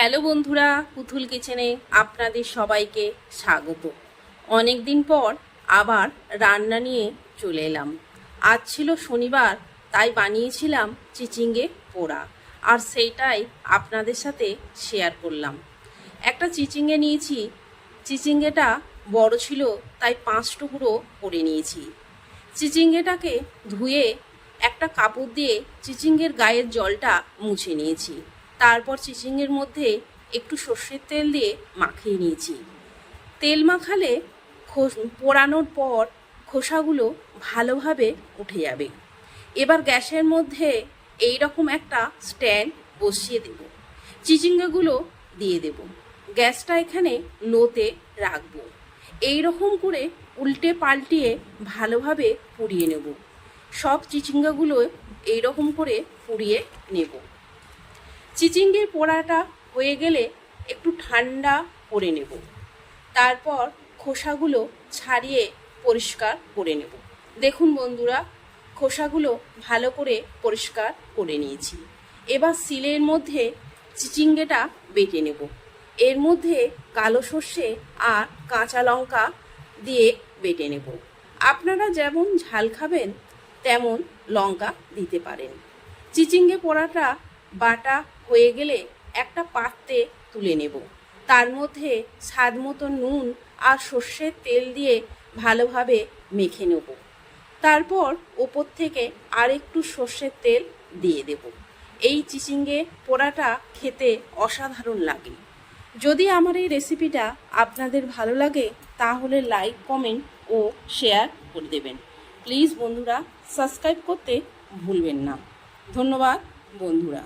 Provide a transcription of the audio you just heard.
Hello বন্ধুরা, পুতুল কিচেনে আপনাদের সবাইকে স্বাগত। অনেক দিন পর আবার রান্না নিয়ে চলে এলাম। আজ ছিল শনিবার, তাই বানিয়েছিলাম চিচিঙ্গে পোড়া, আর সেইটাই আপনাদের সাথে শেয়ার করলাম। একটা চিচিঙ্গে নিয়েছি, চিচিঙ্গেটা বড় ছিল তাই 5 টুকরো করে নিয়েছি। চিচিঙ্গেটাকে ধুয়ে একটা কাপড় দিয়ে চিচিঙ্গের গায়ের জলটা মুছে নিয়েছি। তারপর চিচিঙ্গের মধ্যে একটু সর্ষের তেল দিয়ে মাখিয়ে নিয়েছি। তেল মাখালে পোড়ানোর পর খোসাগুলো ভালোভাবে উঠে যাবে। এবার গ্যাসের মধ্যে এই রকম একটা স্ট্যান্ড বসিয়ে দেব, চিচিঙ্গাগুলো দিয়ে দেব। গ্যাসটা এখানে লোতে রাখবো। এই রকম করে উল্টে পাল্টিয়ে ভালোভাবে পুড়িয়ে নেব। সব চিচিঙ্গাগুলো এই রকম করে পুড়িয়ে নেব। চিচিঙ্গের পোড়াটা হয়ে গেলে একটু ঠান্ডা করে নেব। তারপর খোসাগুলো ছাড়িয়ে পরিষ্কার করে নেব। দেখুন বন্ধুরা, খোসাগুলো ভালো করে পরিষ্কার করে নিয়েছি। এবার শিলের মধ্যে চিচিঙ্গেটা বেটে নেব। এর মধ্যে কালো সর্ষে আর কাঁচা লঙ্কা দিয়ে বেটে নেব। আপনারা যেমন ঝাল খাবেন তেমন লঙ্কা দিতে পারেন। চিচিঙ্গে পোড়াটা বাটা হয়ে গেলে একটা পাত্রে তুলে নেব। তার মধ্যে স্বাদ মতো নুন আর সর্ষের তেল দিয়ে ভালোভাবে মেখে নেব। তারপর ওপর থেকে আর একটু সর্ষের তেল দিয়ে দেব। এই চিচিঙ্গে পোড়াটা খেতে অসাধারণ লাগে। যদি আমার এই রেসিপিটা আপনাদের ভালো লাগে তাহলে লাইক, কমেন্ট ও শেয়ার করে দেবেন। প্লিজ বন্ধুরা, সাবস্ক্রাইব করতে ভুলবেন না। ধন্যবাদ বন্ধুরা।